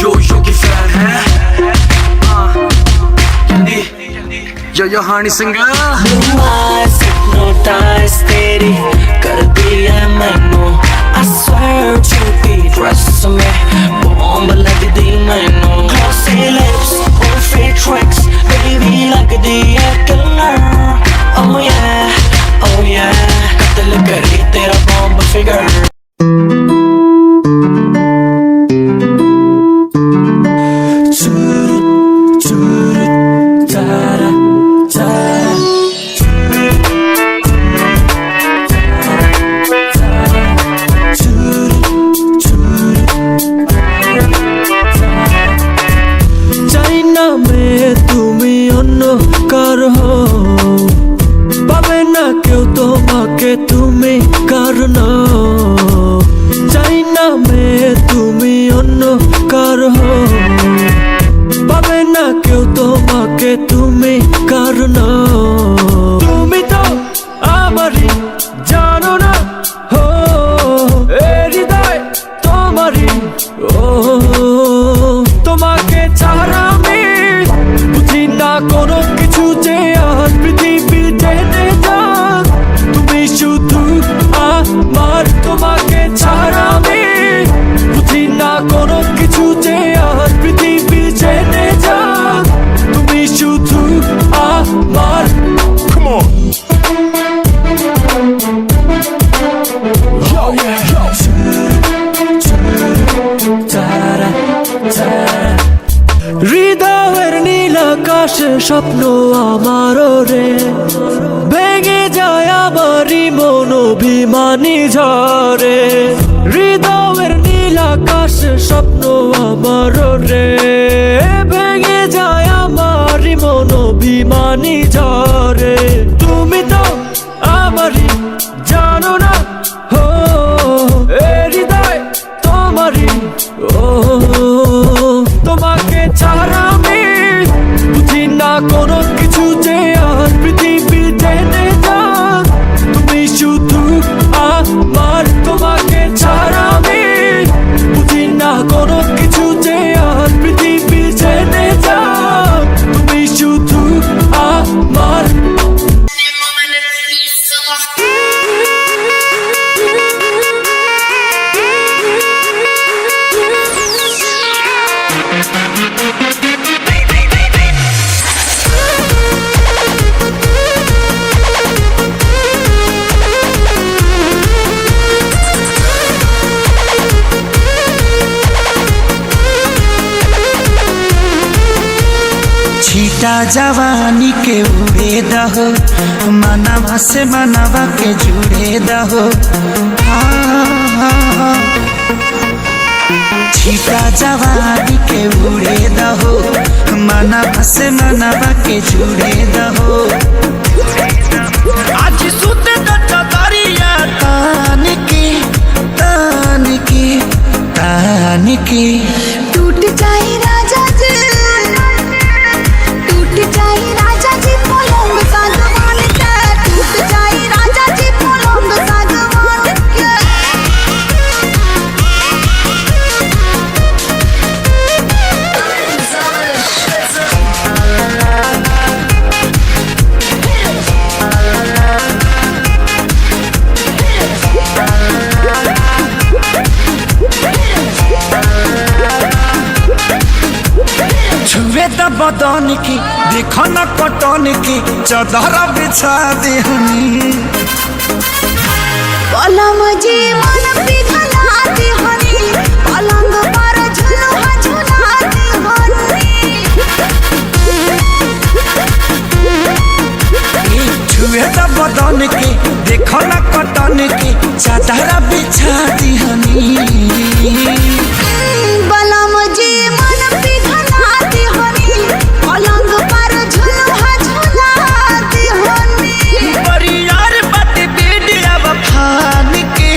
yo की fan है yo हानी singer Blue eyes hypnotize तेरी कर दी है मैनू I swear झूठी dress में bomb लग दी मैनू Glossy lips और fake tricks baby लगदी है killer Oh yeah कत्ल करी तेरा bomb figure পাবে না কেউ তোমাকে তুমি কারণ চাই না মেয়ে তুমি অন্য কারো পাবে না কেউ তোমাকে তুমি কারণ তুমি তো আমারই জানো না হো এ হৃদয় তোমারই তোমাকে ছাড়া আমি বুঝি না কোনো কিছু যে আর পৃথিবীর জেনে যাক তুমি শুধু আমার তোমাকে ছাড়া আমি বুঝি না কোনো কিছু যে আর পৃথিবীর জেনে যাক তুমি শুধু আমার Come on Yo yeah হৃদয়ের নীল আকাশে স্বপ্ন আমারও রে ভেঙে যায় আমারই মন অভিমানী ঝরে হৃদয়ের নীল আকাশে স্বপ্ন আমারও রে ভেঙে যায় আমারই মন অভিমানী ঝরে তুমি তো আমারই জানো না হো এ হৃদয় তোমারই তোমাকে ছাড়া আমি বুঝি না কোনো কিছু যে আর পৃথিবীর জেনে যাক তুমি শুধু আমার তোমাকে ছাড়া আমি বুঝি না কোনো কিছু যে আর পৃথিবীর জেনে যাক তুমি শুধু আমার छीटा जवानी के उड़े दहो मनवा से मनवा के जुड़े दहो छीटा जवानी के उड़े दहो मनवा से मनवा के जुड़े दहो आज सुते दरिया तान की टूट जाए राजा जी टूट जाए राजा जी पलंग सागवान के टूट जाए राजा जी पलंग सागवान के छुए द बदन की देखो न कटन की चदर बिछा देहनी पलंग जी मन पिघलाती हनी पलंग पर झुलुआ झुलाती हनी छुए द बदन की देखो न कटन की चदर बिछा देहनी पलंग जी मन पिघलाती हनी पलंग पर झुलुआ झुलाती हनी परियार बट बेडिया फान के